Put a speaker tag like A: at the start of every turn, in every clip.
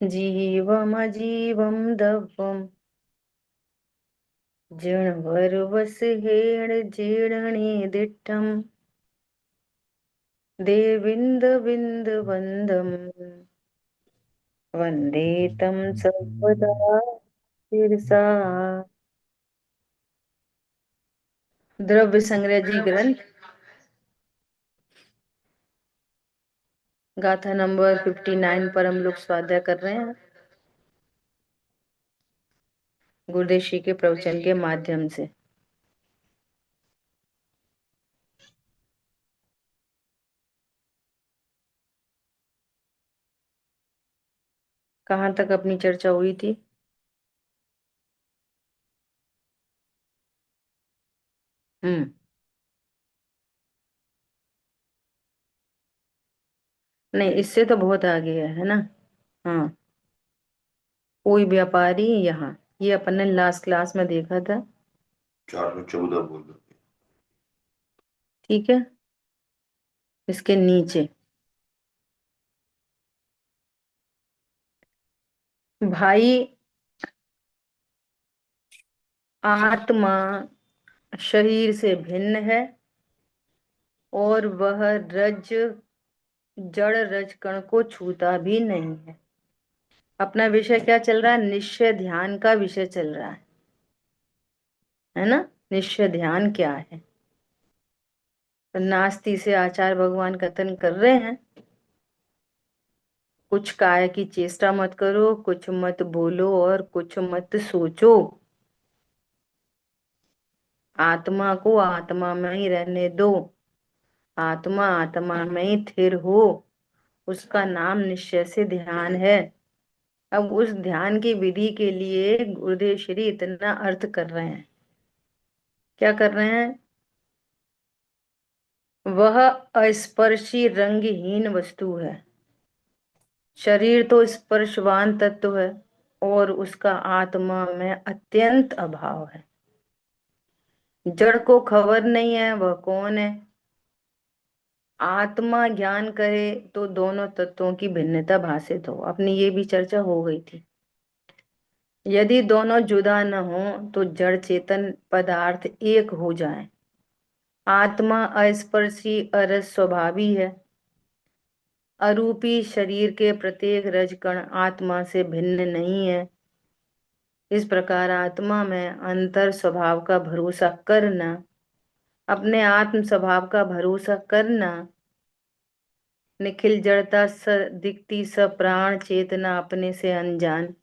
A: जीवमजीवं दव्यं जिणवरवसहेण जीर्णनिदिष्टम् देविन्दविन्दवन्दं वन्दे तं सर्वदा शिरसा। द्रव्य संग्रह जी ग्रंथ गाथा नंबर 59 पर हम लोग स्वाध्याय कर रहे हैं गुरुदेव श्री के प्रवचन के माध्यम से। कहाँ तक अपनी चर्चा हुई थी? हम्म। नहीं, इससे तो बहुत आगे है ना। हाँ। कोई व्यापारी यहाँ, ये अपन ने लास्ट क्लास में देखा था।
B: 414 बोल दो।
A: ठीक है, इसके नीचे भाई आत्मा शरीर से भिन्न है और वह रज जड़ रज कण को छूता भी नहीं है। अपना विषय क्या चल रहा है? निश्चय ध्यान का विषय चल रहा है ना। निश्चय ध्यान क्या है? तो नास्ति से आचार्य भगवान कथन कर रहे हैं, कुछ काय की चेष्टा मत करो, कुछ मत बोलो और कुछ मत सोचो। आत्मा को आत्मा में ही रहने दो, आत्मा आत्मा में ही स्थिर हो। उसका नाम निश्चय से ध्यान है। अब उस ध्यान की विधि के लिए गुरुदेव श्री इतना अर्थ कर रहे हैं। क्या कर रहे हैं? वह अस्पर्शी रंगहीन वस्तु है। शरीर तो स्पर्शवान तत्व है और उसका आत्मा में अत्यंत अभाव है। जड़ को खबर नहीं है वह कौन है। आत्मा ज्ञान करे तो दोनों तत्वों की भिन्नता भाषित हो। अपनी ये भी चर्चा हो गई थी। यदि दोनों जुदा न हो तो जड़ चेतन पदार्थ एक हो जाए। आत्मा अस्पर्शी अरस स्वभावी है। अरूपी शरीर के प्रत्येक रजकण आत्मा से भिन्न नहीं है। इस प्रकार आत्मा में अंतर स्वभाव का भरोसा करना, अपने आत्म स्वभाव का भरोसा करना, निखिल जड़ता स दिखती स प्राण चेतना अपने से अनजान,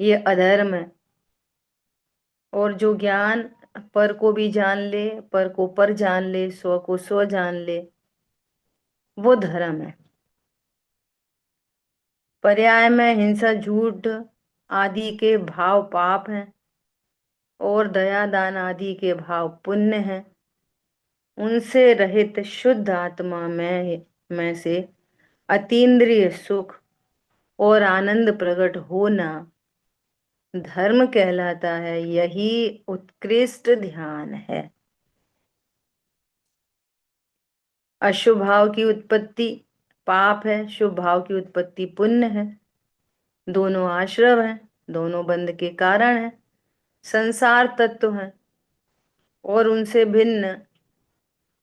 A: ये अधर्म है। और जो ज्ञान पर को भी जान ले, पर को पर जान ले, स्व को स्व जान ले, वो धर्म है। पर्याय में हिंसा झूठ आदि के भाव पाप हैं और दया दान आदि के भाव पुण्य हैं। उनसे रहित शुद्ध आत्मा में से अतीन्द्रिय सुख और आनंद प्रकट होना धर्म कहलाता है। यही उत्कृष्ट ध्यान है। अशुभ भाव की उत्पत्ति पाप है, शुभ भाव की उत्पत्ति पुण्य है। दोनों आश्रव हैं, दोनों बंध के कारण हैं, संसार तत्व हैं और उनसे भिन्न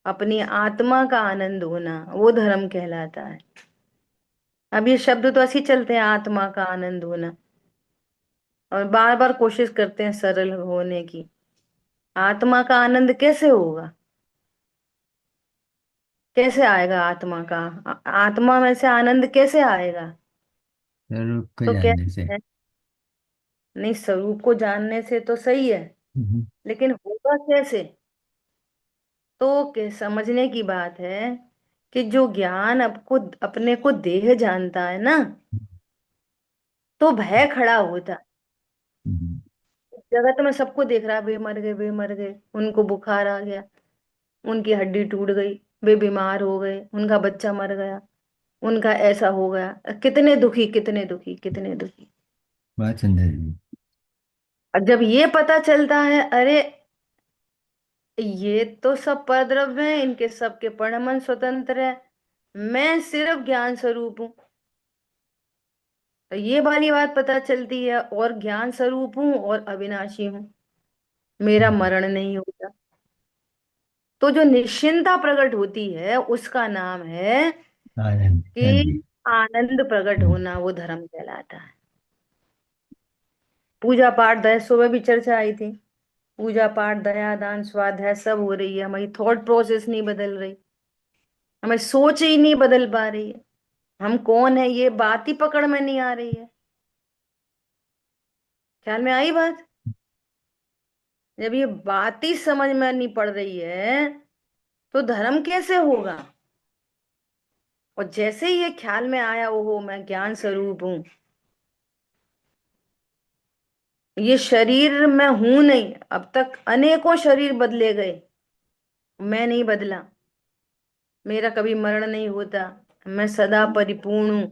A: अपनी आत्मा का आनंद होना वो धर्म कहलाता है। अब ये शब्द तो ऐसे ही चलते हैं, आत्मा का आनंद होना, और बार बार कोशिश करते हैं सरल होने की। आत्मा का आनंद कैसे होगा? कैसे आएगा आत्मा का? आत्मा में से आनंद कैसे आएगा?
B: स्वरूप को
A: तो
B: जानने से।
A: कहते हैं नहीं, स्वरूप को जानने से तो सही है,
B: हम्म।
A: लेकिन होगा कैसे? तो समझने की बात है कि जो ज्ञान आपको अपने को देह जानता है ना, तो भय खड़ा होता है।
B: हम्म।
A: जगत में सबको देख रहा है, वे मर गए, वे मर गए, उनको बुखार आ गया, उनकी हड्डी टूट गई, वे बीमार हो गए, उनका बच्चा मर गया, उनका ऐसा हो गया। कितने दुखी, कितने दुखी, कितने दुखी।
B: बहुत सुंदर जी।
A: और जब ये पता चलता है, अरे ये तो सब परद्रव्य हैं, इनके सबके परमन स्वतंत्र है, मैं सिर्फ ज्ञान स्वरूप हूं, तो ये वाली बात पता चलती है, और ज्ञान स्वरूप हूँ और अविनाशी हूँ, मेरा
B: हम्म,
A: मरण नहीं होता। तो जो निश्चिंतता प्रकट होती है उसका नाम है
B: आनंद, हाँ जी।
A: कि आनंद प्रकट
B: हम्म,
A: होना, वो धर्म कहलाता है। पूजा पाठ दया, सुबह भी चर्चा आई थी। पूजा पाठ दया दान स्वाध्याय सब हो रही है, हमारी थॉट प्रोसेस नहीं बदल रही, हमें सोच ही नहीं बदल पा रही है, हम कौन है ये बात ही पकड़ में नहीं आ रही है। ख्याल में आई बात? जब ये बात ही समझ में नहीं पड़ रही है तो धर्म कैसे होगा? और जैसे ही ये ख्याल में आया, ओहो मैं ज्ञान स्वरूप हूं, ये शरीर मैं हूं नहीं, अब तक अनेकों शरीर बदले गए, मैं नहीं बदला, मेरा कभी मरण नहीं होता, मैं सदा परिपूर्ण हूं,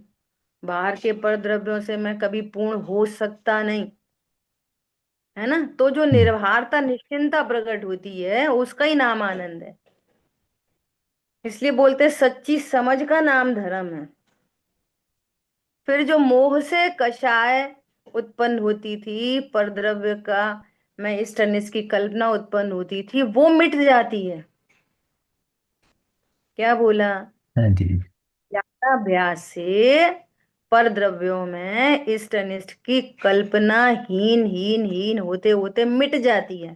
A: बाहर के परद्रव्यों से मैं कभी पूर्ण हो सकता नहीं, है ना? तो जो
B: हम्म,
A: निर्भरता निश्चिंतता प्रकट होती है उसका ही नाम आनंद है। इसलिए बोलते हैं सच्ची समझ का नाम धर्म है। फिर जो मोह से कषाय उत्पन्न होती थी परद्रव्य का, मैं इष्ट अनिष्ट की कल्पना उत्पन्न होती थी, वो मिट जाती है। क्या बोला?
B: हाँ जी।
A: ज्ञानाभ्यास से परद्रव्यों में इष्ट अनिष्ट की कल्पना हीन हीन हीन होते होते मिट जाती है।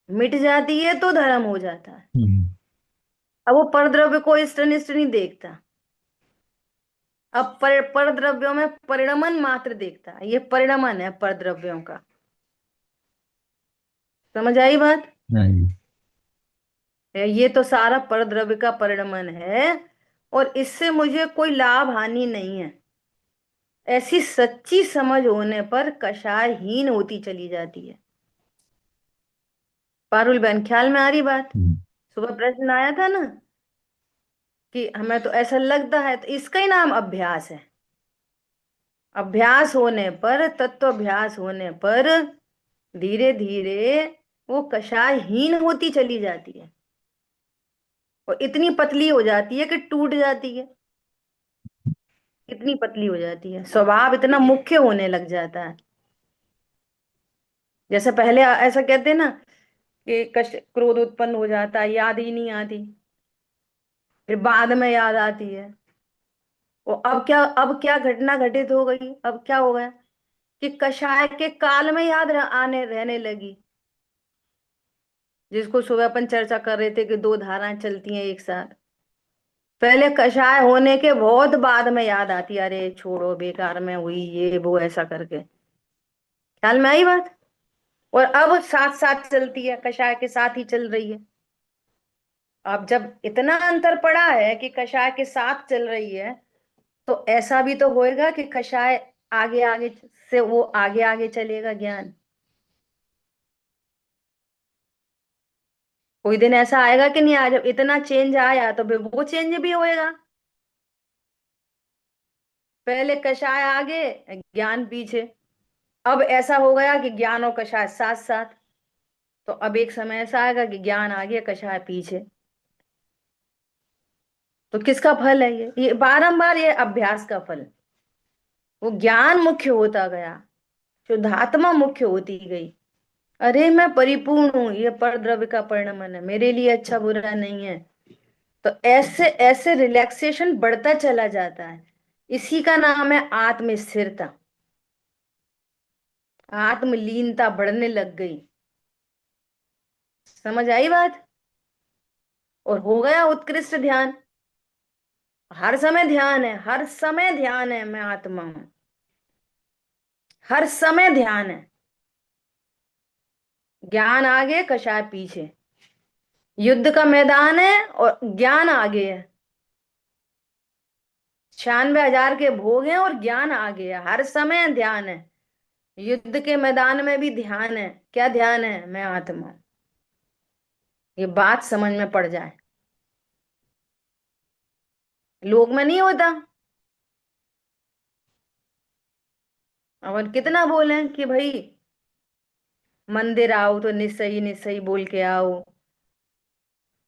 A: मिट जाती है तो धर्म हो जाता है।
B: हम्म,
A: अब वो परद्रव्य को इष्ट अनिष्ट नहीं देखता, अब परद्रव्यों में परिणमन मात्र देखता है, ये परिणमन है परद्रव्यों का। समझ आई बात?
B: हाँ जी।
A: ये तो सारा परद्रव्य का परिणमन है, और इससे मुझे कोई लाभ हानि नहीं है। ऐसी सच्ची समझ होने पर कषायहीन होती चली जाती है। पारुल बहन, ख्याल में आ रही बात?
B: हम्म,
A: सुबह प्रश्न आया था ना कि हमें तो ऐसा लगता है, तो इसका ही नाम अभ्यास है। अभ्यास होने पर, तत्वाभ्यास होने पर धीरे धीरे वो कषायहीन होती चली जाती है, और इतनी पतली हो जाती है कि टूट जाती है। इतनी पतली हो जाती है, स्वभाव इतना मुख्य होने लग जाता है। जैसे पहले ऐसा कहते हैं ना कि क्रोध उत्पन्न हो जाता है, याद ही नहीं आती, फिर बाद में याद आती है। और अब क्या घटना घटित हो गई, अब क्या हो गया कि कषाय के काल में याद आने रहने लगी। जिसको सुबह अपन चर्चा कर रहे थे कि दो धाराएं चलती हैं एक साथ, पहले कषाय होने के बहुत बाद में याद आती है, अरे छोड़ो बेकार में हुई ये वो ऐसा करके। ख्याल में आई बात? और अब साथ साथ चलती है, कषाय के साथ ही चल रही है। अब जब इतना अंतर पड़ा है कि कषाय के साथ चल रही है, तो ऐसा भी तो होएगा कि कषाय आगे आगे से वो आगे आगे चलेगा ज्ञान। कोई दिन ऐसा आएगा कि नहीं, आ जब इतना चेंज आया तो फिर वो चेंज भी होएगा। पहले कषाय आगे, ज्ञान पीछे। अब ऐसा हो गया कि ज्ञान और कषाय साथ साथ। तो अब एक समय ऐसा आएगा कि ज्ञान आगे कषाय पीछे। तो किसका फल है ये बारंबार ये अभ्यास का फल। वो ज्ञान मुख्य होता गया, शुद्धात्मा मुख्य होती गई। अरे मैं परिपूर्ण हूं, ये परद्रव्य का परिणमन है, मेरे लिए अच्छा बुरा नहीं है। तो ऐसे ऐसे रिलैक्सेशन बढ़ता चला जाता है। इसी का नाम है आत्म स्थिरता। आत्मलीनता बढ़ने लग गई। समझ आई बात? और हो गया उत्कृष्ट ध्यान। हर समय ध्यान है, हर समय ध्यान है, मैं आत्मा हूं, हर समय ध्यान है। ज्ञान आगे कषाय पीछे, युद्ध का मैदान है और ज्ञान आगे है। 96,000 के भोग हैं और ज्ञान आगे है, हर समय ध्यान है। युद्ध के मैदान में भी ध्यान है। क्या ध्यान है? मैं आत्मा हूं। ये बात समझ में पड़ जाए। लोक में नहीं होता। और कितना बोले कि भाई मंदिर आओ तो निस्सही निस्सही बोल के आओ,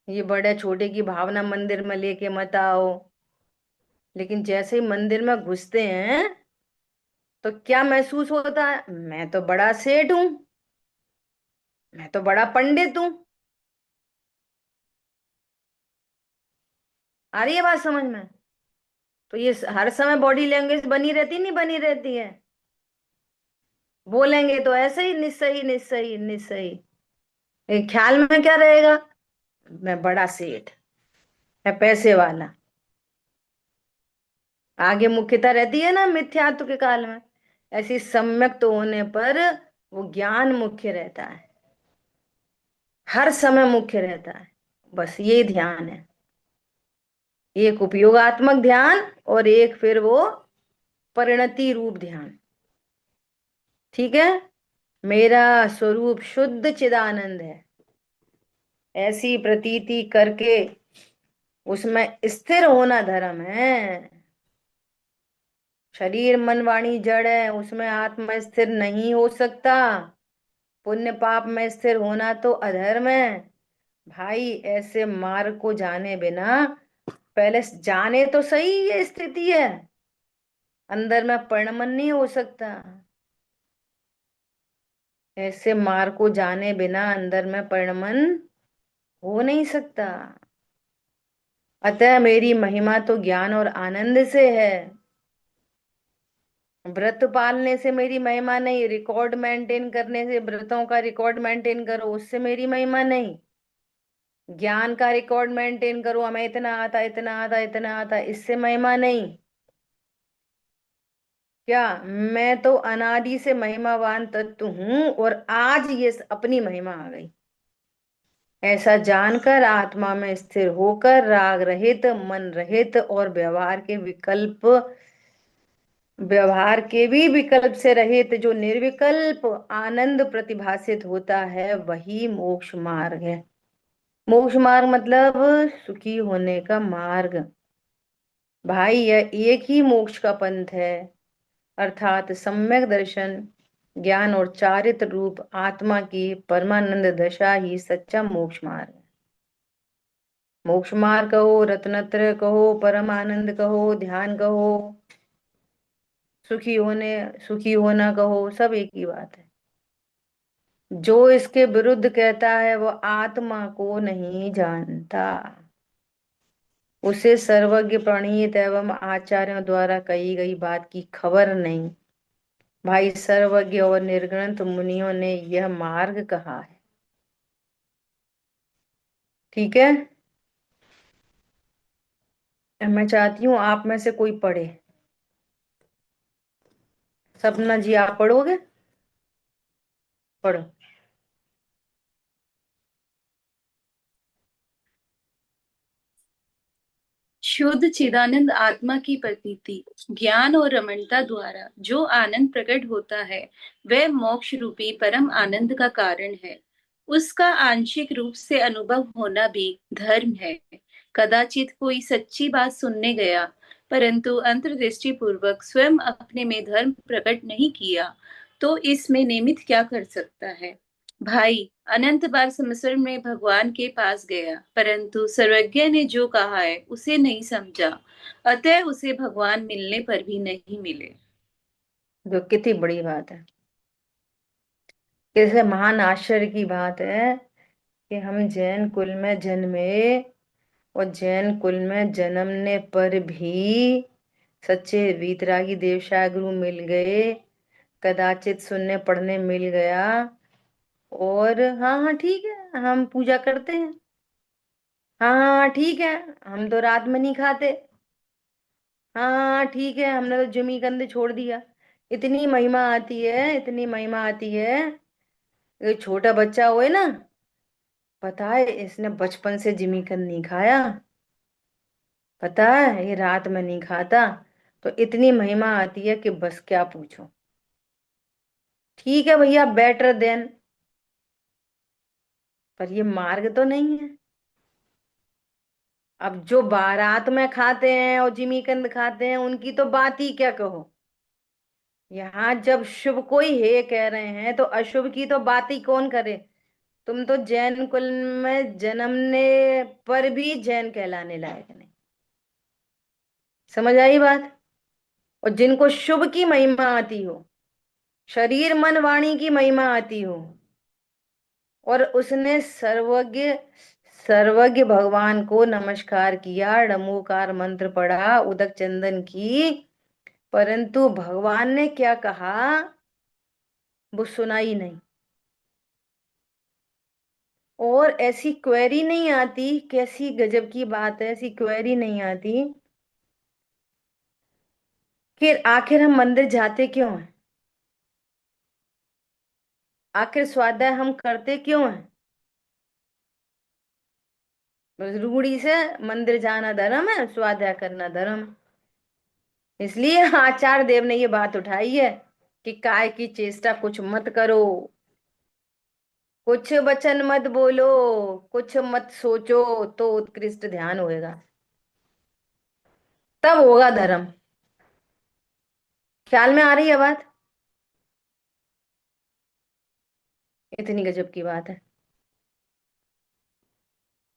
A: ये बड़े छोटे की भावना मंदिर में लेके मत आओ। लेकिन जैसे ही मंदिर में घुसते हैं तो क्या महसूस होता है? मैं तो बड़ा सेठ हूं, मैं तो बड़ा पंडित हूं। आ रही है बात समझ में? तो ये हर समय बॉडी लैंग्वेज बनी रहती नहीं बनी रहती है? बोलेंगे तो ऐसे ही निस्सही निस्सही निस्सही। ये ख्याल में क्या रहेगा? मैं बड़ा सेठ, मैं पैसे वाला। आगे मुख्यता रहती है ना मिथ्यात्व के काल में। ऐसी सम्यक तो होने पर वो ज्ञान मुख्य रहता है, हर समय मुख्य रहता है। बस ये ध्यान है, एक उपयोगात्मक ध्यान और एक फिर वो परिणति रूप ध्यान। ठीक है। मेरा स्वरूप शुद्ध चिदानंद है, ऐसी प्रतीति करके उसमें स्थिर होना धर्म है। शरीर मन वाणी जड़ है, उसमें आत्मा स्थिर नहीं हो सकता। पुण्य पाप में स्थिर होना तो अधर्म है। भाई ऐसे मार्ग को जाने बिना, पहले जाने तो सही ये स्थिति है, अंदर में परिणमन नहीं हो सकता। ऐसे मार्ग को जाने बिना अंदर में परिणमन हो नहीं सकता। अतः मेरी महिमा तो ज्ञान और आनंद से है। व्रत पालने से मेरी महिमा नहीं, रिकॉर्ड मेंटेन करने से, व्रतों का रिकॉर्ड मेंटेन करो उससे मेरी महिमा नहीं। ज्ञान का रिकॉर्ड मेंटेन करो, हमें इतना आता इतना आता इतना आता, इससे महिमा नहीं। क्या? मैं तो अनादि से महिमावान तत्व हूं और आज ये अपनी महिमा आ गई। ऐसा जानकर आत्मा में स्थिर होकर राग रहित, मन रहित और व्यवहार के भी विकल्प से रहित जो निर्विकल्प आनंद प्रतिभासित होता है, वही मोक्ष मार्ग है। मोक्ष मार्ग मतलब सुखी होने का मार्ग। भाई यह एक ही मोक्ष का पंथ है, अर्थात सम्यक दर्शन, ज्ञान और चारित्र रूप आत्मा की परमानंद दशा ही सच्चा मोक्ष मार्ग है। मोक्ष मार्ग कहो, रत्नत्र कहो, परम आनंद कहो, ध्यान कहो, सुखी होने सुखी होना कहो, सब एक ही बात है। जो इसके विरुद्ध कहता है वह आत्मा को नहीं जानता, उसे सर्वज्ञ प्रणीत एवं आचार्यों द्वारा कही गई बात की खबर नहीं। भाई सर्वज्ञ और निर्गुण मुनियों ने यह मार्ग कहा है। ठीक है। मैं चाहती हूँ आप में से कोई पढ़े। सपना जी आप पढ़ोगे? पढ़ो।
C: शुद्ध चिदानंद आत्मा की प्रतीति, ज्ञान और रमणता द्वारा जो आनंद प्रकट होता है वह मोक्ष रूपी परम आनंद का कारण है। उसका आंशिक रूप से अनुभव होना भी धर्म है। कदाचित कोई सच्ची बात सुनने गया, परंतु अंतर्दृष्टि पूर्वक स्वयं अपने में धर्म प्रकट नहीं किया, तो इसमें निमित्त क्या कर सकता है? भाई अनंत बार संवत्सर में भगवान के पास गया, परंतु सर्वज्ञ ने जो कहा है उसे नहीं समझा, अतः उसे भगवान मिलने पर भी नहीं मिले।
A: जो कितनी बड़ी बात है, कैसे महान आश्चर्य की बात है कि हम जैन कुल में जन्मे और जैन कुल में जन्मने पर भी सच्चे वीतरागी देवशाह गुरु मिल गए, कदाचित सुनने पढ़ने मिल गया। और हाँ हाँ ठीक है, हम पूजा करते हैं। हाँ हाँ हाँ, ठीक है, हम तो रात में नहीं खाते। हाँ हाँ हाँ, ठीक है, हमने तो जुमी कंद छोड़ दिया। इतनी महिमा आती है, इतनी महिमा आती है। ये छोटा बच्चा हुए ना, पता है इसने बचपन से जिमीकंद नहीं खाया, पता है ये रात में नहीं खाता। तो इतनी महिमा आती है कि बस क्या पूछो। ठीक है भैया, बेटर देन, पर ये मार्ग तो नहीं है। अब जो बारात में खाते हैं और जिमीकंद खाते हैं उनकी तो बात ही क्या कहो। यहाँ जब शुभ कोई है कह रहे हैं तो अशुभ की तो बात ही कौन करे। तुम तो जैन कुल में जन्मने पर भी जैन कहलाने लायक नहीं। समझ आई बात? और जिनको शुभ की महिमा आती हो, शरीर मन वाणी की महिमा आती हो, और उसने सर्वज्ञ सर्वज्ञ भगवान को नमस्कार किया, नमोकार मंत्र पढ़ा, उदक चंदन की, परंतु भगवान ने क्या कहा वो सुनाई नहीं। और ऐसी क्वेरी नहीं आती, कैसी गजब की बात है, ऐसी क्वेरी नहीं आती कि आखिर हम मंदिर जाते क्यों हैं, आखिर स्वाध्याय हम करते क्यों हैं? बस रूढ़ी से मंदिर जाना धर्म है, स्वाध्याय करना धर्म है। इसलिए आचार्य देव ने ये बात उठाई है कि काय की चेष्टा कुछ मत करो, कुछ वचन मत बोलो, कुछ मत सोचो, तो उत्कृष्ट ध्यान होएगा, तब होगा धर्म। ख्याल में आ रही है बात? इतनी गजब की बात है।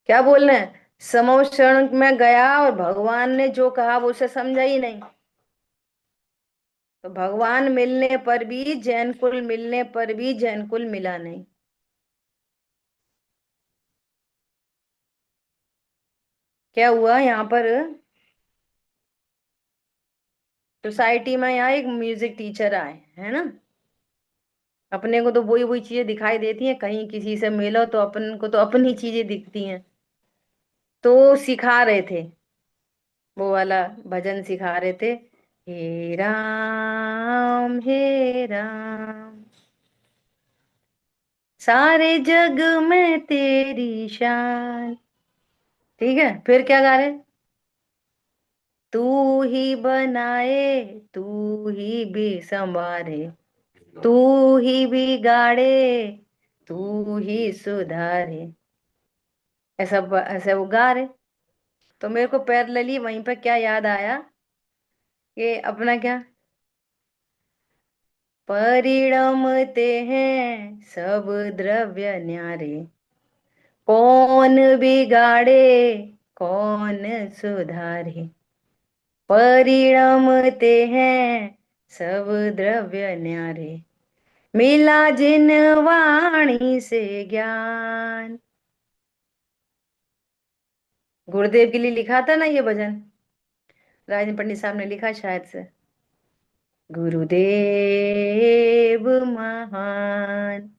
A: क्या बोल रहे हैं? समो शरण में गया और भगवान ने जो कहा वो उसे समझा ही नहीं। तो भगवान मिलने पर भी, जैन कुल मिलने पर भी जैन कुल मिला नहीं। क्या हुआ यहाँ पर? सोसाइटी में यहाँ एक म्यूजिक टीचर आए है ना, अपने को तो वही वही चीजें दिखाई देती हैं, कहीं किसी से मिलो तो अपन को तो अपनी चीजें दिखती हैं। तो सिखा रहे थे, वो वाला भजन सिखा रहे थे, हे राम सारे जग में तेरी शान। ठीक है, फिर क्या गा रहे? तू ही बनाए, तू ही भी संवारे, तू ही बिगाड़े, तू ही सुधारे। ऐसा वो गा रहे। तो मेरे को पैरेलली वहीं पर क्या याद आया कि अपना क्या, परिणमते हैं सब द्रव्य न्यारे, कौन बिगाड़े कौन सुधारे, परिणमते हैं सब द्रव्य न्यारे, मिला जिन वाणी से ज्ञान। गुरुदेव के लिए लिखा था ना ये भजन, राजन पंडित साहब ने लिखा शायद से। गुरुदेव महान,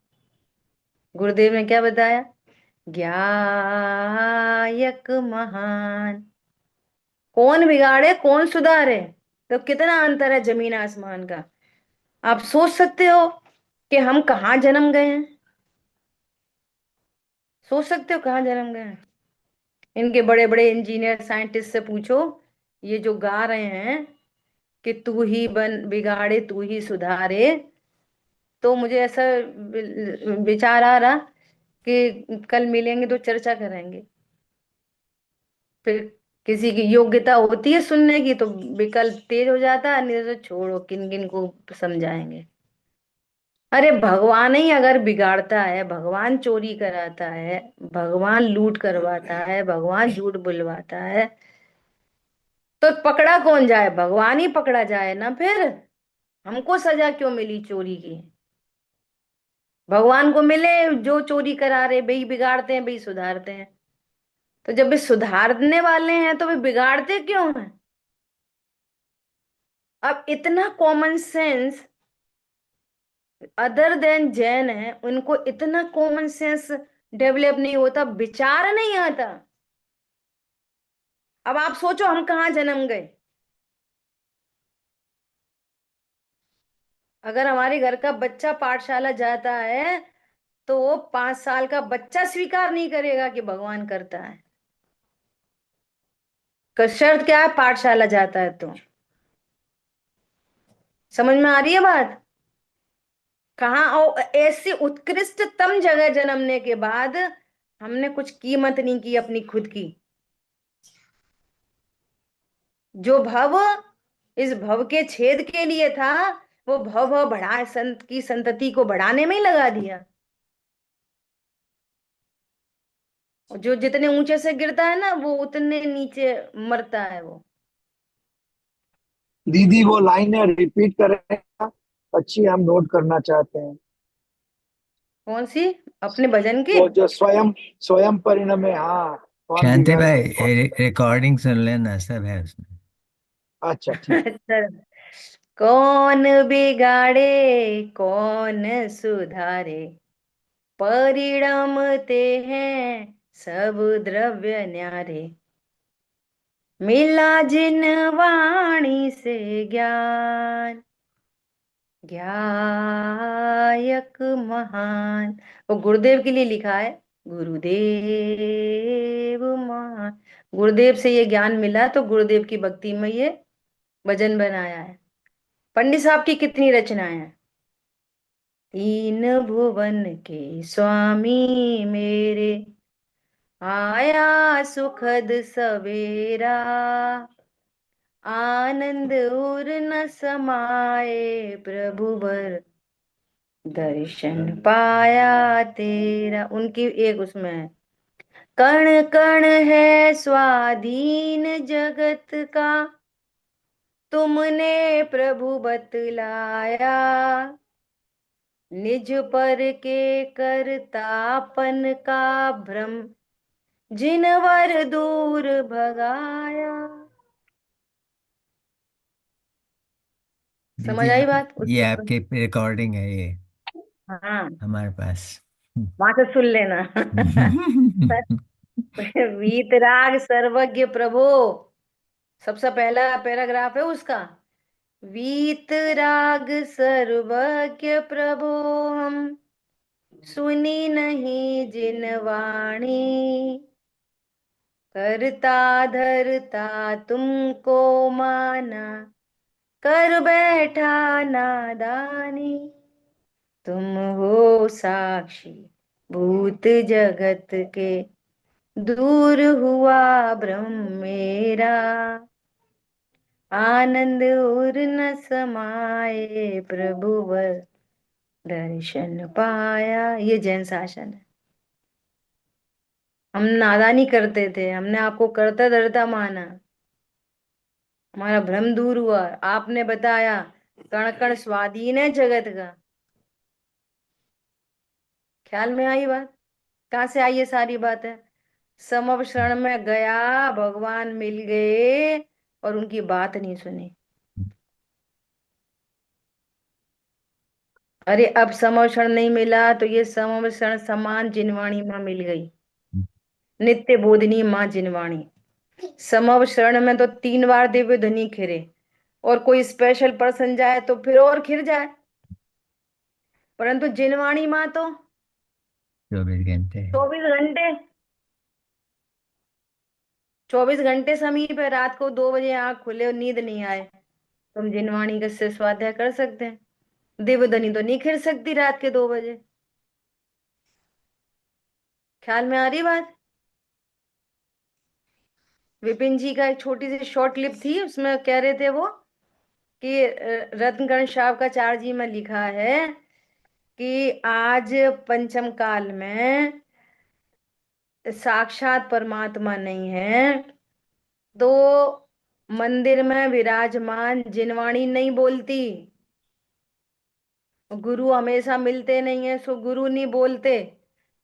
A: गुरुदेव ने क्या बताया? ज्ञायक महान, कौन बिगाड़े कौन सुधारे। तो कितना अंतर है जमीन आसमान का। आप सोच सकते हो कि हम कहाँ जन्म गए हैं? सोच सकते हो कहाँ जन्म गए हैं? इनके बड़े बड़े इंजीनियर साइंटिस्ट से पूछो, ये जो गा रहे हैं कि तू ही बन बिगाड़े तू ही सुधारे, तो मुझे ऐसा विचार आ रहा कि कल मिलेंगे तो चर्चा करेंगे। फिर किसी की योग्यता होती है सुनने की तो विकल्प तेज हो जाता है, नहीं तो छोड़ो, किन किन को समझाएंगे। अरे भगवान ही अगर बिगाड़ता है, भगवान चोरी कराता है, भगवान लूट करवाता है, भगवान झूठ बुलवाता है, तो पकड़ा कौन जाए? भगवान ही पकड़ा जाए ना फिर। हमको सजा क्यों मिली चोरी की? भगवान को मिले जो चोरी करा रहे, भाई बिगाड़ते हैं भाई सुधारते हैं। तो जब वे सुधारने वाले हैं तो वे बिगाड़ते क्यों हैं? अब इतना common sense other than Jain है, उनको इतना कॉमन सेंस डेवलप नहीं होता, विचार नहीं आता। अब आप सोचो हम कहाँ जन्म गए। अगर हमारे घर का बच्चा पाठशाला जाता है तो वो 5 साल का बच्चा स्वीकार नहीं करेगा कि भगवान करता है। शर्त क्या है? पाठशाला जाता है तो। समझ में आ रही है बात? कहाँ और ऐसी उत्कृष्टतम जगह जन्मने के बाद हमने कुछ कीमत नहीं की अपनी खुद की। जो भव इस भव के छेद के लिए था, वो भव भव बढ़ा संत की संतति को बढ़ाने में ही लगा दिया। और जो जितने ऊंचे से गिरता है ना वो उतने नीचे मरता है वो।
D: दीदी वो लाइनें रिपीट करें, अच्छी हम नोट करना चाहते हैं।
A: कौन सी? अपने भजन की?
D: वो जो स्वयं स्वयं परिणमे, हाँ, कौन
B: शांति
D: बिगाड़े
B: भाई,
D: कौन।
B: रिकॉर्डिंग सुन लेना, सब है उसमें।
D: अच्छा ठीक।
A: अच्छा। कौन बिगाड़े कौन सुधारे, परिणमते हैं सब द्रव्य न्यारे। मिला जिन वाणी से ज्ञान, ज्ञायक महान। वो गुरुदेव के लिए लिखा है, गुरुदेव महान। गुरुदेव से ये ज्ञान मिला तो गुरुदेव की भक्ति में ये भजन बनाया है। पंडित साहब की कितनी रचनाएं हैं। तीन भुवन के स्वामी मेरे, आया सुखद सवेरा। आनंद उर न समाए, प्रभु बर दर्शन पाया तेरा। उनकी एक उसमें है, कण कण है स्वाधीन जगत का, तुमने प्रभु बतलाया। निज पर के करतापन का भ्रम, जिनवर दूर भगाया। समझ
B: दीदी
A: आई बात
B: ये
A: उसके
B: आपके रिकॉर्डिंग है ये,
A: हाँ,
B: हमारे पास।
A: वहां से सुन लेना। वीतराग सर्वज्ञ प्रभो, सबसे पहला पैराग्राफ है उसका। वीतराग सर्वज्ञ प्रभो हम, सुनी नहीं जिन वाणी। करता धरता तुमको माना, कर बैठा नादानी। तुम हो साक्षी भूत जगत के, दूर हुआ भ्रम मेरा। आनंद उर न समाए, प्रभु वर दर्शन पाया। ये जैन शासन है। हम नादानी करते थे, हमने आपको करता धरता माना, हमारा भ्रम दूर हुआ। आपने बताया कण कण स्वाधीन है जगत का। ख्याल में आई बात? कहाँ से आई ये सारी बातें? समव शरण में गया, भगवान मिल गए और उनकी बात नहीं सुनी। अरे अब समव शरण नहीं मिला तो ये समव शरण समान जिनवाणी माँ मिल गई, नित्य बोधिनी माँ जिनवाणी। समव शरण में तो 3 बार दिव्य ध्वनि खिरे, और कोई स्पेशल पर्सन जाए तो फिर और खिर जाए, परंतु जिनवाणी माँ तो
B: 24 घंटे।
A: 24 घंटे। 24 घंटे समीप है। रात को 2 बजे आंख खुले और नींद नहीं आए, तुम जिनवाणी का से स्वाध्याय कर सकते हैं। दिव्यधनी तो नहीं खिल सकती रात के 2 बजे। ख्याल में आ रही बात? विपिन जी का एक छोटी सी शॉर्ट क्लिप थी, उसमें कह रहे थे वो कि रत्नकर्ण शावकाचार्य जी में लिखा है कि आज पंचम काल में साक्षात परमात्मा नहीं है तो मंदिर में विराजमान जिनवाणी नहीं बोलती। गुरु हमेशा मिलते नहीं है सो गुरु नहीं बोलते,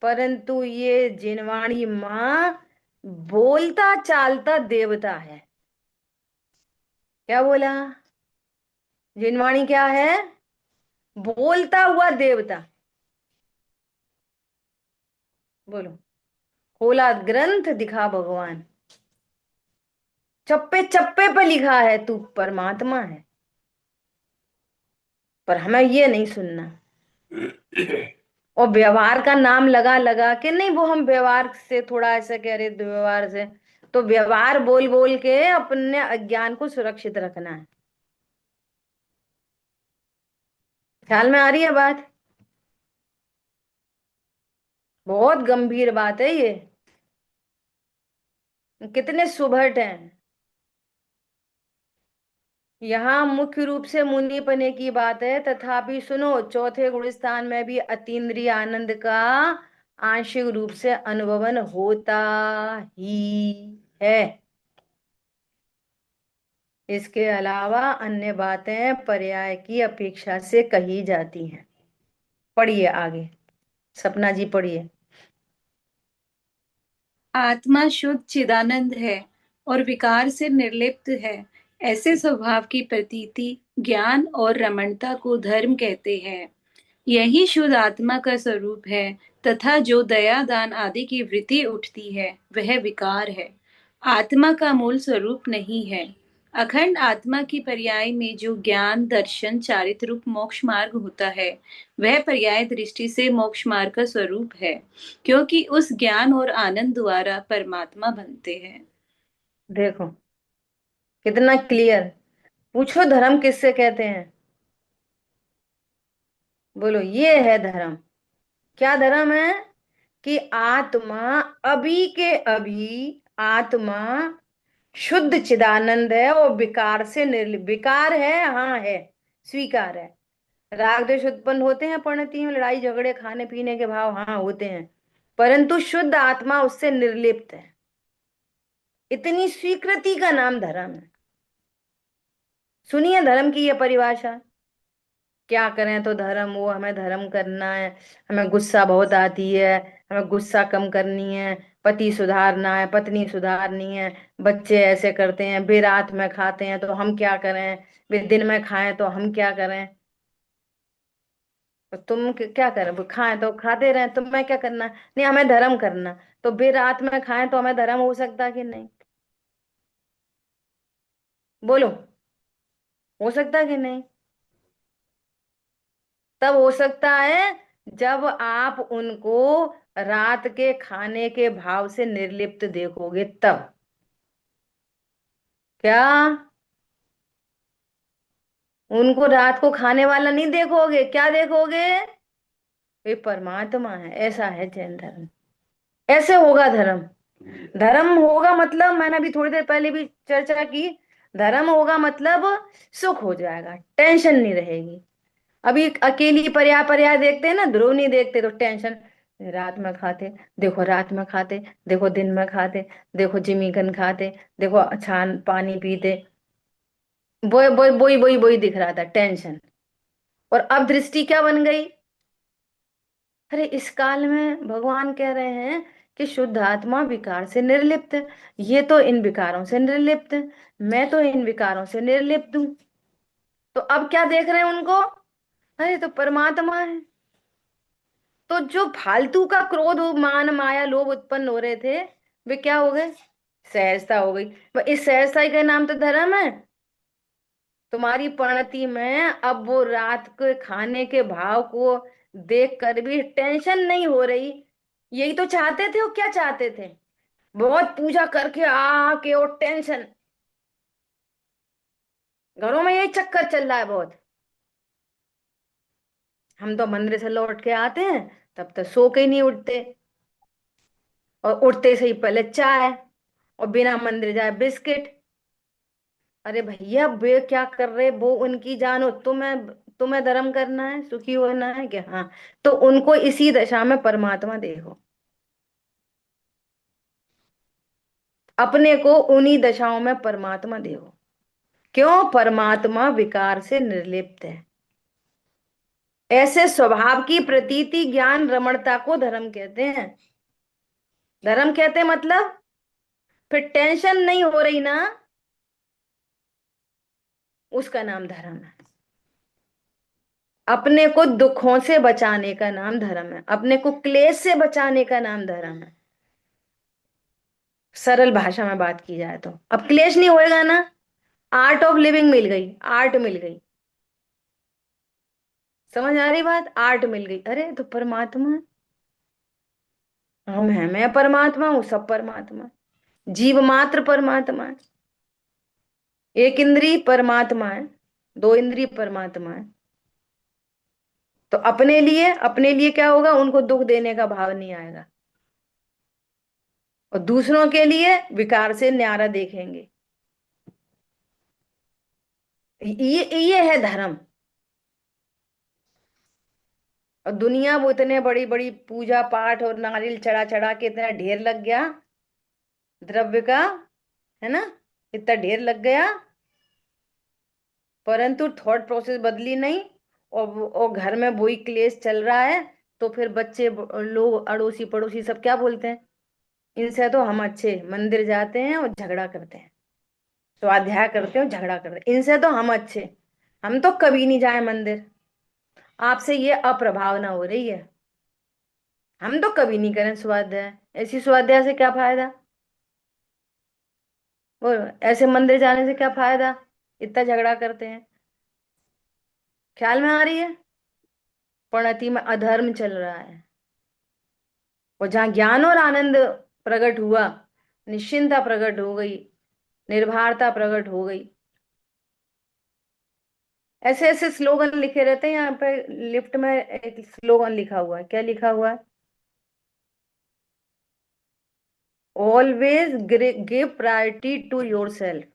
A: परंतु ये जिनवाणी माँ बोलता चालता देवता है। क्या बोला? जिनवाणी क्या है? बोलता हुआ देवता। बोलो। खोला ग्रंथ दिखा भगवान, चप्पे चप्पे पे लिखा है तू परमात्मा है, पर हमें ये नहीं सुनना। और व्यवहार का नाम लगा लगा के नहीं, वो हम व्यवहार से थोड़ा ऐसा कह रहे व्यवहार से, तो व्यवहार बोल बोल के अपने अज्ञान को सुरक्षित रखना है। ख्याल में आ रही है बात? बहुत गंभीर बात है ये। कितने सुभट हैं। यहाँ मुख्य रूप से मुनिपने की बात है, तथापि सुनो, चौथे गुण स्थान में भी अतीन्द्रिय आनंद का आंशिक रूप से अनुभवन होता ही है। इसके अलावा अन्य बातें पर्याय की अपेक्षा से कही जाती हैं। पढ़िए आगे, सपना जी पढ़िए।
C: आत्मा शुद्ध चिदानंद है और विकार से निर्लिप्त है। ऐसे स्वभाव की प्रतीति, ज्ञान और रमणता को धर्म कहते हैं। यही शुद्ध आत्मा का स्वरूप है तथा जो दया दान आदि की वृत्ति उठती है वह विकार है, आत्मा का मूल स्वरूप नहीं है। अखंड आत्मा की पर्याय में जो ज्ञान दर्शन चारित्र रूप मोक्ष मार्ग होता है वह पर्याय दृष्टि से मोक्ष मार्ग का स्वरूप है, क्योंकि उस ज्ञान और आनंद द्वारा परमात्मा बनते हैं।
A: देखो कितना क्लियर। पूछो धर्म किससे कहते हैं? बोलो, ये है धर्म। क्या धर्म है? कि आत्मा अभी के अभी आत्मा शुद्ध चिदानंद है और विकार से विकार है, हाँ है, स्वीकार है। राग द्वेष उत्पन्न होते हैं परिणति में, लड़ाई झगड़े खाने पीने के भाव, हाँ होते हैं, परंतु शुद्ध आत्मा उससे निर्लिप्त है। इतनी स्वीकृति का नाम धर्म है। सुनिए धर्म की यह परिभाषा। क्या करें तो धर्म, वो हमें धर्म करना है, हमें गुस्सा बहुत आती है, हमें गुस्सा कम करनी है, पति सुधारना है, पत्नी सुधारनी है, बच्चे ऐसे करते हैं, वे रात में खाते हैं तो हम क्या करें, वे दिन में खाएं तो हम क्या करें। तो तुम क्या करें? वो खाएं तो खाते रहें, तुम्हें क्या करना? नहीं, हमें धर्म करना। तो वे रात में खाएं तो हमें धर्म हो सकता कि नहीं? बोलो, हो सकता कि नहीं? तब हो सकता है जब आप उनको रात के खाने के भाव से निर्लिप्त देखोगे तब। क्या उनको रात को खाने वाला नहीं देखोगे? क्या देखोगे? वे परमात्मा है। ऐसा है जैन धर्म। ऐसे होगा धर्म। धर्म होगा मतलब, मैंने अभी थोड़ी देर पहले भी चर्चा की, धर्म होगा मतलब सुख हो जाएगा, टेंशन नहीं रहेगी। अभी अकेली पर्याय पर्याय देखते हैं ना, ध्रुव नहीं देखते तो टेंशन। रात में खाते, देखो रात में खाते, देखो दिन में खाते, देखो जिमीकन खाते, देखो छान पानी पीते, बोई बोई बोई बोई बोई दिख रहा था, टेंशन। और अब दृष्टि क्या बन गई? अरे इस काल में भगवान कह रहे हैं कि शुद्ध आत्मा विकार से निर्लिप्त है। ये तो इन विकारों से निर्लिप्त है, मैं तो इन विकारों से निर्लिप्त हूं। तो अब क्या देख रहे हैं उनको? अरे तो परमात्मा है। तो जो फालतू का क्रोध मान माया लोभ उत्पन्न हो रहे थे, वे क्या हो गए? सहजता हो गई। इस सहजता का नाम तो धर्म है। तुम्हारी परिणति में अब वो रात के खाने के भाव को देख कर भी टेंशन नहीं हो रही। यही तो चाहते थे। वो क्या चाहते थे? बहुत पूजा करके आके और टेंशन। घरों में यही चक्कर चल रहा है बहुत। हम तो मंदिर से लौट के आते हैं तब तक सो के ही नहीं उठते, और उठते से ही पहले चाय, और बिना मंदिर जाए बिस्किट। अरे भैया वे क्या कर रहे, वो उनकी जानो, तुम्हें तुम्हें धर्म करना है, सुखी होना है क्या? हाँ, तो उनको इसी दशा में परमात्मा देखो, अपने को उन्हीं दशाओं में परमात्मा देखो। क्यों? परमात्मा विकार से निर्लिप्त है। ऐसे स्वभाव की प्रतीति ज्ञान रमणता को धर्म कहते हैं। धर्म कहते हैं मतलब, फिर टेंशन नहीं हो रही ना, उसका नाम धर्म है। अपने को दुखों से बचाने का नाम धर्म है, अपने को क्लेश से बचाने का नाम धर्म है। सरल भाषा में बात की जाए तो अब क्लेश नहीं होएगा ना, आर्ट ऑफ लिविंग मिल गई, आर्ट मिल गई। समझ आ रही बात? आर्ट मिल गई। अरे तो परमात्मा, हम है, मैं परमात्मा हूं, सब परमात्मा, जीव मात्र परमात्मा है। एक इंद्री परमात्मा है, दो इंद्री परमात्मा है। तो अपने लिए क्या होगा? उनको दुख देने का भाव नहीं आएगा, और दूसरों के लिए विकार से न्यारा देखेंगे। ये है धर्म। और दुनिया वो इतने बड़ी बड़ी पूजा पाठ और नारियल चढ़ा चढ़ा के इतना ढेर लग गया द्रव्य का, है ना, इतना ढेर लग गया, परंतु थॉट प्रोसेस बदली नहीं, और घर में वही क्लेश चल रहा है। तो फिर बच्चे, लोग, अड़ोसी पड़ोसी सब क्या बोलते हैं? इनसे तो हम अच्छे मंदिर जाते हैं और झगड़ा करते हैं, स्वाध्याय करते हैं और झगड़ा करते हैं, इनसे तो हम अच्छे, हम तो कभी नहीं जाए मंदिर। आपसे ये अप्रभावना हो रही है, हम तो कभी नहीं करें स्वाध्याय, ऐसी स्वाध्याय से क्या फायदा? वो ऐसे मंदिर जाने से क्या फायदा? इतना झगड़ा करते हैं। ख्याल में आ रही है? प्रणति में अधर्म चल रहा है। और जहां ज्ञान और आनंद प्रकट हुआ, निश्चिंतता प्रकट हो गई, निर्भरता प्रकट हो गई। ऐसे ऐसे स्लोगन लिखे रहते हैं यहाँ पे। लिफ्ट में एक स्लोगन लिखा हुआ है, क्या लिखा हुआ है? Always give priority to yourself,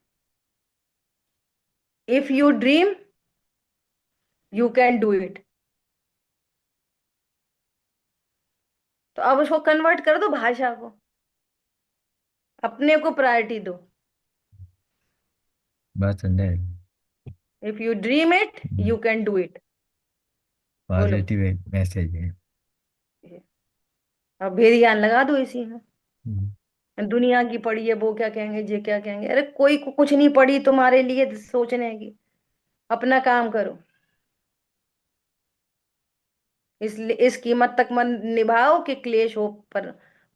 A: if you dream you can do it. तो अब उसको कन्वर्ट कर दो भाषा को, अपने को प्रायोरिटी दो।
B: बहुत सुंदर।
A: If you dream it you can do it. बोलो।
B: पॉजिटिव मैसेज है।
A: अब भेद ज्ञान लगा दो इसी में।
B: हम्म,
A: दुनिया की पड़ी है, वो क्या कहेंगे, ये क्या कहेंगे? अरे कोई को कुछ नहीं पड़ी तुम्हारे लिए सोचने की, अपना काम करो। इसलिए इस कीमत तक मन निभाओ कि क्लेश हो, पर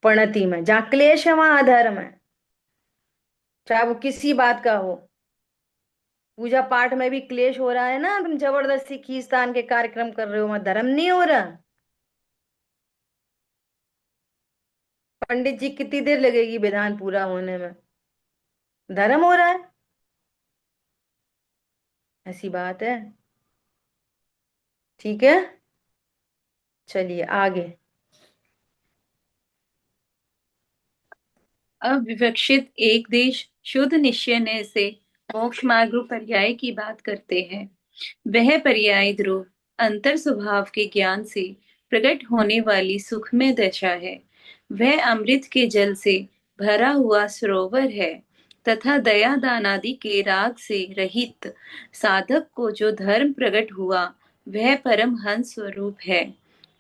A: परिणति में जहाँ क्लेश है वहां अधर्म है, चाहे वो किसी बात का हो। पूजा पाठ में भी क्लेश हो रहा है ना, तुम जबरदस्ती खींचतान के कार्यक्रम कर रहे हो, वहां धर्म नहीं हो रहा। पंडित जी कितनी देर लगेगी विधान पूरा होने में? धर्म हो रहा है, ऐसी बात है। ठीक है, चलिए आगे।
C: अविवक्षित एक देश शुद्ध निश्चय से मोक्ष मार्ग रूप पर्याय की बात करते हैं। वह पर्याय ध्रुव अंतर स्वभाव के ज्ञान से प्रकट होने वाली सुखमय दशा है। वह अमृत के जल से भरा हुआ सरोवर है तथा दया दान आदि के राग से रहित साधक को जो धर्म प्रकट हुआ वह परम हंस स्वरूप है।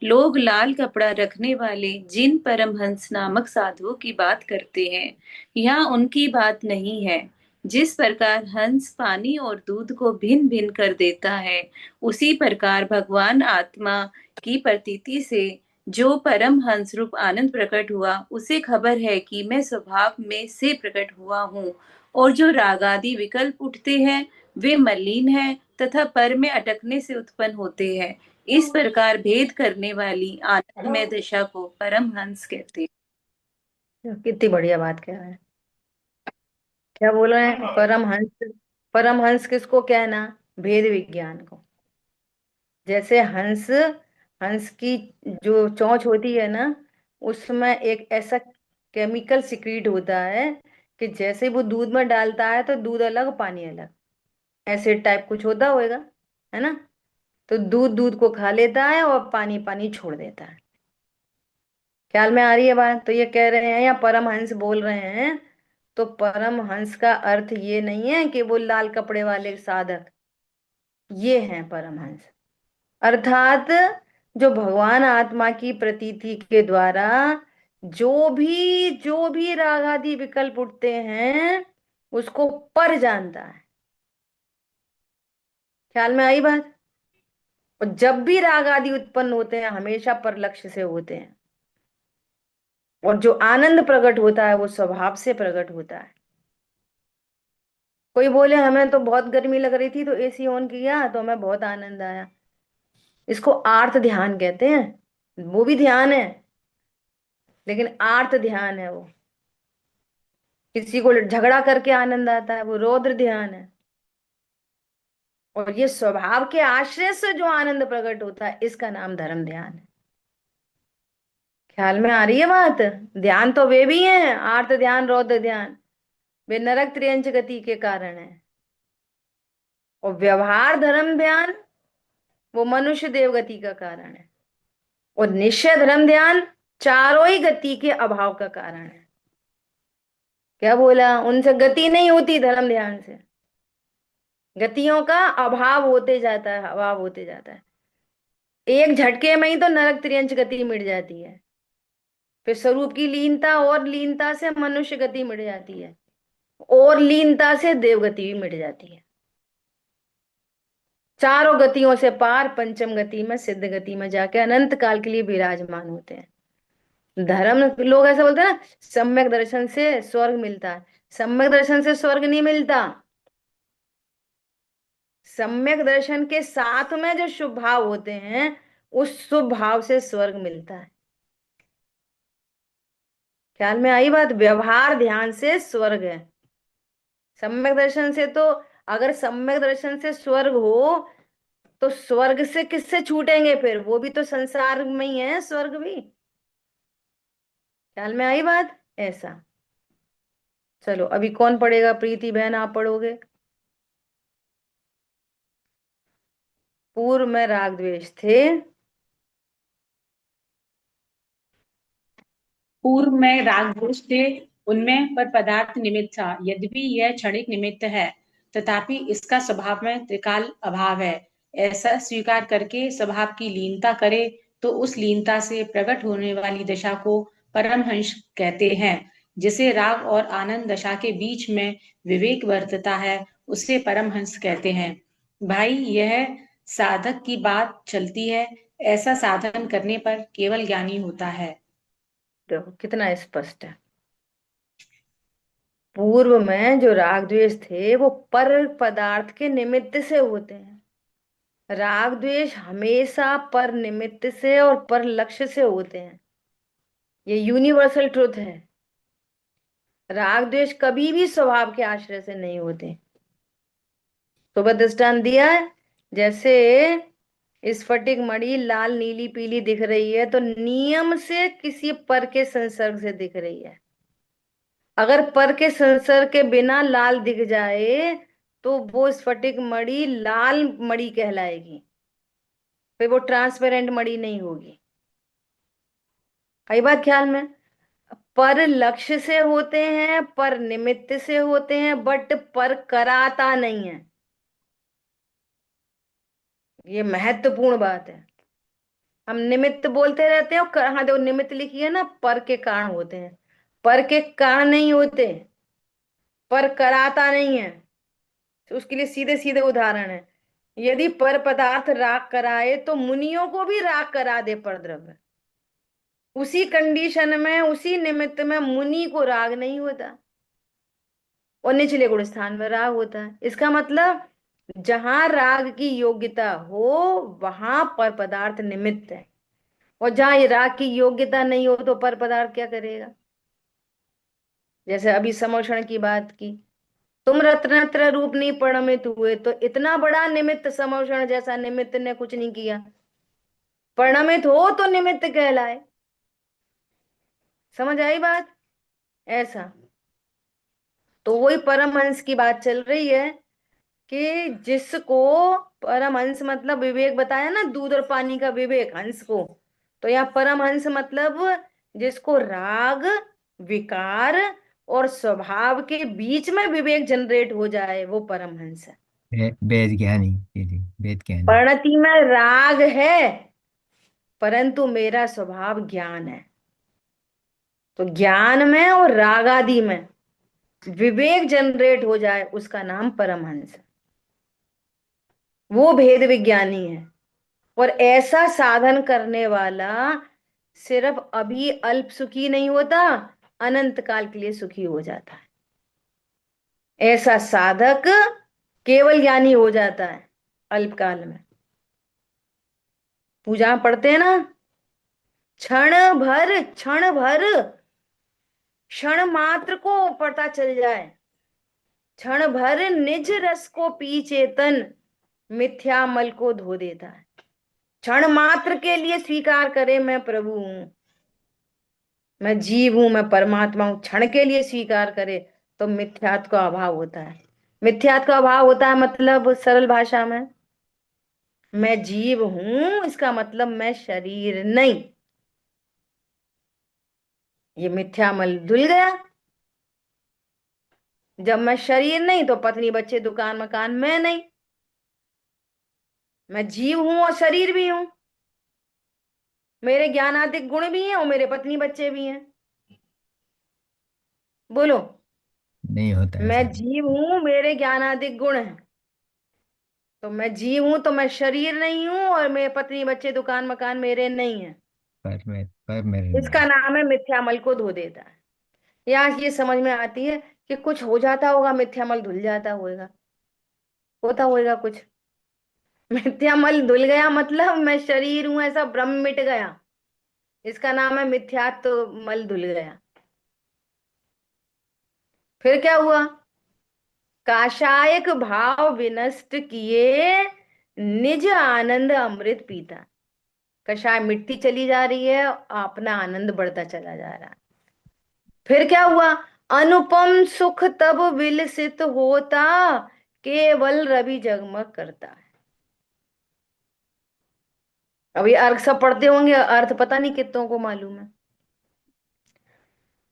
C: लोग लाल कपड़ा रखने वाले जिन परमहंस नामक साधुओं की बात करते हैं, यहाँ उनकी बात नहीं है। जिस प्रकार हंस पानी और दूध को भिन्न भिन्न कर देता है, उसी प्रकार भगवान आत्मा की प्रतीति से जो परम हंस रूप आनंद प्रकट हुआ, उसे खबर है कि मैं स्वभाव में से प्रकट हुआ हूँ, और जो राग आदि विकल्प उठते हैं वे मलिन हैं तथा पर में अटकने से उत्पन्न होते हैं। इस प्रकार भेद करने वाली आनंदमय दशा को परम हंस कहते हैं।
A: कितनी बढ़िया बात कह रहे हैं। क्या बोल रहे हैं? परमहंस। परमहंस किसको कहना? भेद विज्ञान को। जैसे हंस, हंस की जो चोंच होती है ना, उसमें एक ऐसा केमिकल सिक्रीट होता है कि जैसे वो दूध में डालता है तो दूध अलग पानी अलग, एसिड टाइप कुछ होता होएगा, है ना? तो दूध दूध को खा लेता है और पानी पानी छोड़ देता है। ख्याल में आ रही है बात? तो ये कह रहे हैं या परमहंस बोल रहे हैं, तो परमहंस का अर्थ ये नहीं है कि वो लाल कपड़े वाले साधक, ये हैं परमहंस। अर्थात जो भगवान आत्मा की प्रतीति के द्वारा जो भी राग आदि विकल्प उठते हैं, उसको पर जानता है। ख्याल में आई बात? और जब भी राग आदि उत्पन्न होते हैं हमेशा पर लक्ष्य से होते हैं, और जो आनंद प्रकट होता है वो स्वभाव से प्रकट होता है। कोई बोले हमें तो बहुत गर्मी लग रही थी तो एसी ऑन किया तो हमें बहुत आनंद आया, इसको आर्त ध्यान कहते हैं। वो भी ध्यान है, लेकिन आर्त ध्यान है वो। किसी को झगड़ा करके आनंद आता है, वो रौद्र ध्यान है। और ये स्वभाव के आश्रय से जो आनंद प्रकट होता है, इसका नाम धर्म ध्यान है। ख्याल में आ रही है बात? ध्यान तो वे भी हैं, आर्त ध्यान, रौद्र ध्यान, वे नरक त्रियंच गति के कारण है। और व्यवहार धर्म ध्यान वो मनुष्य देव गति का कारण है। और निश्चय धर्म ध्यान चारों ही गति के अभाव का कारण है। क्या बोला? उनसे गति नहीं होती धर्म ध्यान से। गतियों का अभाव होते जाता है, अभाव होते जाता है। एक झटके में ही तो नरक त्रियंच गति मिट जाती है। फिर स्वरूप की लीनता, और लीनता से मनुष्य गति मिट जाती है, और लीनता से देवगति भी मिट जाती है। चारों गतियों से पार पंचम गति में, सिद्ध गति में जाके अनंत काल के लिए विराजमान होते हैं। धर्म लोग ऐसा बोलते हैं ना, सम्यक दर्शन से स्वर्ग मिलता है। सम्यक दर्शन से स्वर्ग नहीं मिलता। सम्यक दर्शन के साथ में जो शुभ भाव होते हैं, उस शुभ भाव से स्वर्ग मिलता है। ख्याल में आई बात? व्यवहार ध्यान से स्वर्ग है। सम्यक दर्शन से तो, अगर सम्यक दर्शन से स्वर्ग हो, तो स्वर्ग से किससे छूटेंगे फिर? वो भी तो संसार में ही है, स्वर्ग भी। ख्याल में आई बात? ऐसा। चलो अभी कौन पढ़ेगा? प्रीति बहन आप पढ़ोगे। पूर्व में राग द्वेष थे।
E: पूर्व में राग द्वेष थे, उनमें पर पदार्थ निमित्त था। यद्यपि यह क्षणिक निमित्त है, तथापि इसका स्वभाव में त्रिकाल अभाव है। ऐसा स्वीकार करके स्वभाव की लीनता करे तो उस लीनता से प्रकट होने वाली दशा को परमहंस कहते हैं। जिसे राग और आनंद दशा के बीच में विवेक वर्तता है, उसे परमहंस कहते हैं। भाई, यह साधक की बात चलती है। ऐसा साधन करने पर केवल ज्ञानी होता है।
A: देखो कितना स्पष्ट है। पूर्व में जो राग द्वेष थे वो पर पदार्थ के निमित्त से होते हैं। राग द्वेष हमेशा पर निमित्त से और पर लक्ष्य से होते हैं। ये यूनिवर्सल ट्रुथ है। राग द्वेष कभी भी स्वभाव के आश्रय से नहीं होते। तो वह दृष्टांत दिया है, जैसे स्फटिक मणि लाल नीली पीली दिख रही है, तो नियम से किसी पर के संसर्ग से दिख रही है। अगर पर के संसर्ग के बिना लाल दिख जाए, तो वो स्फटिक मणि लाल मणि कहलाएगी, फिर वो ट्रांसपेरेंट मणि नहीं होगी। कई बात ख्याल में? पर लक्ष्य से होते हैं, पर निमित्त से होते हैं, बट पर कराता नहीं है। ये महत्वपूर्ण बात है। हम निमित्त बोलते रहते हैं, और हाँ देखो निमित्त लिखी है ना, पर के कारण होते हैं, पर के कारण नहीं होते, पर कराता नहीं है। तो उसके लिए सीधे सीधे उदाहरण है। यदि पर पदार्थ राग कराए, तो मुनियों को भी राग करा दे पर द्रव्य। उसी कंडीशन में, उसी निमित्त में मुनि को राग नहीं होता, और निचले गुण स्थान में राग होता है। इसका मतलब जहां राग की योग्यता हो, वहां पर पदार्थ निमित्त है, और जहां ये राग की योग्यता नहीं हो, तो पर पदार्थ क्या करेगा? जैसे अभी समोषण की बात की, तुम रत्नत्र रूप नहीं परिणमित हुए, तो इतना बड़ा निमित्त, समोषण जैसा निमित्त ने कुछ नहीं किया। परिणमित हो तो निमित्त कहलाए। समझ आई बात? ऐसा। तो वही परमहंस की बात चल रही है कि जिसको परमहंस मतलब विवेक बताया ना, दूध और पानी का विवेक हंस को, तो यहाँ परमहंस मतलब जिसको राग, विकार और स्वभाव के बीच में विवेक जनरेट हो जाए, वो परमहंस है।
B: वेद ज्ञानी, दीदी वेद ज्ञानी।
A: परिणति में राग है, परंतु मेरा स्वभाव ज्ञान है। तो ज्ञान में और राग आदि में विवेक जनरेट हो जाए, उसका नाम परमहंस है। वो भेद विज्ञानी है। और ऐसा साधन करने वाला सिर्फ अभी अल्प सुखी नहीं होता, अनंत काल के लिए सुखी हो जाता है। ऐसा साधक केवल ज्ञानी हो जाता है अल्प काल में। पूजा पढ़ते हैं ना, क्षण भर, क्षण भर, क्षण मात्र को पता चल जाए, क्षण भर निज रस को पी चेतन, मिथ्या मल को धो देता है। क्षण मात्र के लिए स्वीकार करे मैं प्रभु हूं, मैं जीव हूं, मैं परमात्मा हूं, क्षण के लिए स्वीकार करे, तो मिथ्यात्व का अभाव होता है। मिथ्यात्व का अभाव होता है मतलब सरल भाषा में, मैं जीव हूं इसका मतलब मैं शरीर नहीं। ये मिथ्या मल धुल गया। जब मैं शरीर नहीं तो पत्नी बच्चे दुकान मकान मैं नहीं। मैं जीव हूं और शरीर भी हूं। मेरे ज्ञानादिक गुण भी हैं और मेरे पत्नी बच्चे भी हैं। बोलो।
B: नहीं होता
A: मैं
B: ऐसा।
A: जीव हूं, मेरे ज्ञानादिक गुण हैं। तो मैं जीव हूं तो मैं शरीर नहीं हूं और मेरे पत्नी बच्चे दुकान मकान मेरे नहीं है।
B: पर मेरे नहीं।
A: इसका नाम है मिथ्यामल को धो देता है। यहाँ ये समझ में आती है कि कुछ हो जाता होगा, मिथ्यामल धुल जाता होगा, होता होगा कुछ। मिथ्यामल धुल गया मतलब मैं शरीर हूं ऐसा भ्रम मिट गया। इसका नाम है मिथ्यात्व मल धुल गया। फिर क्या हुआ? काषायक भाव विनष्ट किए, निज आनंद अमृत पीता। कषाय मिट्टी चली जा रही है, अपना आनंद बढ़ता चला जा रहा है। फिर क्या हुआ? अनुपम सुख तब विलसित होता, केवल रवि जगमग करता है। अभी अर्घ सब पढ़ते होंगे, अर्थ पता नहीं कितनों को मालूम है।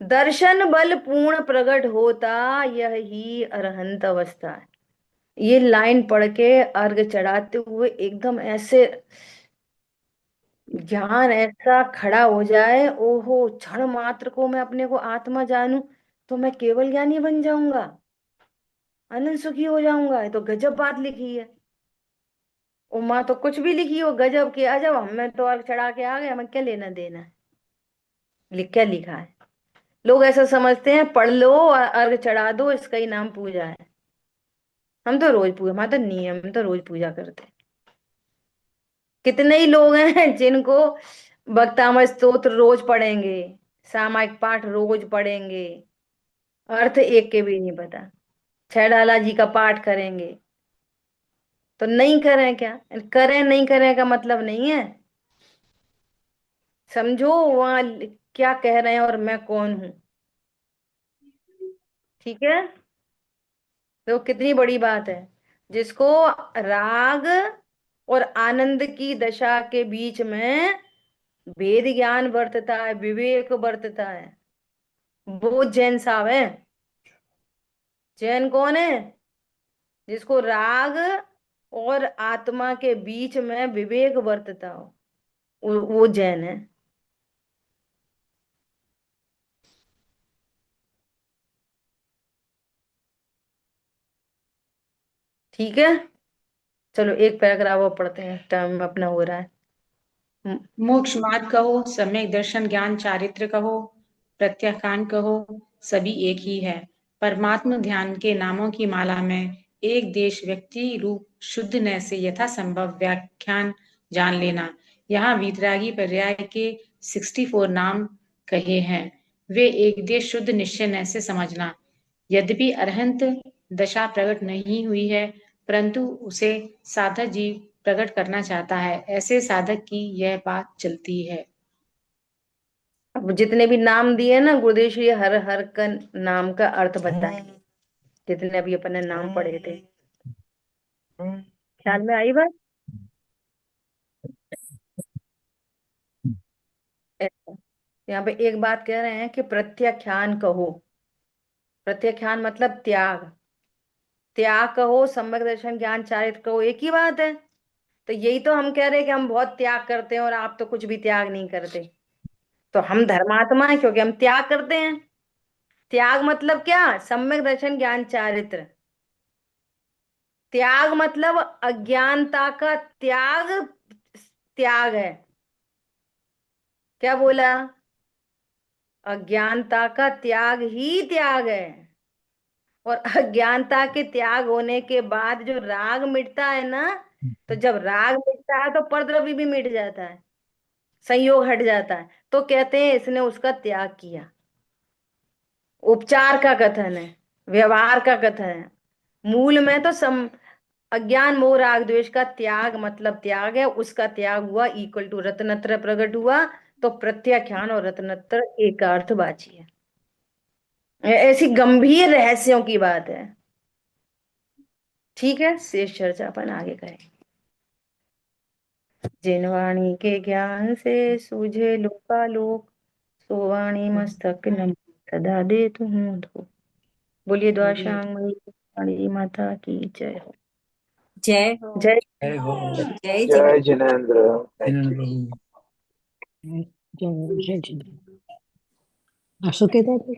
A: दर्शन बल पूर्ण प्रकट होता, यह ही अरहंत अवस्था है। ये लाइन पढ़ के अर्घ चढ़ाते हुए एकदम ऐसे ज्ञान ऐसा खड़ा हो जाए, ओहो क्षण मात्र को मैं अपने को आत्मा जानूं तो मैं केवल ज्ञानी बन जाऊंगा, अनंत सुखी हो जाऊंगा। ये तो गजब बात लिखी है। उमा तो कुछ भी लिखी हो गजब की अजब, हमें तो अर्घ चढ़ा के आ गए, हमें क्या लेना देना है। लिख क्या लिखा है? लोग ऐसा समझते हैं पढ़ लो और अर्घ चढ़ा दो, इसका ही नाम पूजा है। हम तो रोज पूजा, हमारा तो नियम, हम तो रोज पूजा करते हैं। कितने ही लोग हैं जिनको भक्तामृत स्तोत्र रोज पढ़ेंगे, सामायिक पाठ रोज पढ़ेंगे, अर्थ एक के भी नहीं पता। छैडाला जी का पाठ करेंगे तो नहीं करें क्या? करें नहीं करें का मतलब नहीं है। समझो वहां क्या कह रहे हैं और मैं कौन हूं। ठीक है? तो कितनी बड़ी बात है। जिसको राग और आनंद की दशा के बीच में वेद ज्ञान बरतता है, विवेक बरतता है, वो जैन साहब है। जैन कौन है? जिसको राग और आत्मा के बीच में विवेक बरतता हो, वो जैन है। ठीक है? चलो एक पैराग्राफ और पढ़ते हैं, टाइम अपना हो रहा है।
E: मोक्ष मार्ग कहो, सम्यक दर्शन ज्ञान चारित्र कहो, प्रत्याख्यान कहो, सभी एक ही है। परमात्म ध्यान के नामों की माला में एक देश व्यक्ति रूप शुद्ध न से यथासंभव व्याख्यान जान लेना। यहाँ वीतरागी पर्याय के 64 नाम कहे हैं, वे एक देश शुद्ध निश्चय न से समझना। यद्यपि अरहंत दशा प्रकट नहीं हुई है, परंतु उसे साधक जीव प्रकट करना चाहता है, ऐसे साधक की यह बात चलती है।
A: अब जितने भी नाम दिए ना गुरुदेव श्री, हर हर का नाम का अर्थ बताएंगे, जितने अभी अपन ने नाम पढ़े थे। ख्याल में आई बात? ऐसा। यहाँ पे एक बात कह रहे हैं कि प्रत्याख्यान कहो। प्रत्याख्यान मतलब त्याग। त्याग कहो, सम्यक दर्शन ज्ञान चारित्र कहो, एक ही बात है। तो यही तो हम कह रहे हैं कि हम बहुत त्याग करते हैं और आप तो कुछ भी त्याग नहीं करते। तो हम धर्मात्मा हैं क्योंकि हम त्याग करते हैं। त्याग मतलब क्या? सम्यक दर्शन ज्ञान चारित्र। त्याग मतलब अज्ञानता का त्याग। त्याग है। क्या बोला? अज्ञानता का त्याग ही त्याग है। और अज्ञानता के त्याग होने के बाद जो राग मिटता है ना, तो जब राग मिटता है तो परद्रव्य भी मिट जाता है, संयोग हट जाता है, तो कहते हैं इसने उसका त्याग किया। उपचार का कथन है, व्यवहार का कथन है। मूल में तो अज्ञान मोह राग द्वेष का त्याग मतलब त्याग है, उसका त्याग हुआ इक्वल टू रत्नत्र प्रकट हुआ। तो प्रत्याख्यान और रत्नत्र एक का अर्थवाची है। ऐसी गंभीर रहस्यों की बात है। ठीक है, शेष चर्चा अपन आगे करेंगे। जिन वाणी के ज्ञान से सूझे लोकालोक, सो वाणी मस्तक नम सदा दे तुम धो। बोलिए द्वाशांग काली माता की जय हो।
F: जय हो।
A: जय
B: जय हो।
F: जय
D: जय
F: जिनेन्द्र।
D: जिनेन्द्र। Thank
B: Jinendra
D: you.
B: प्रभु।
G: जय जय जय। सुकेता जी।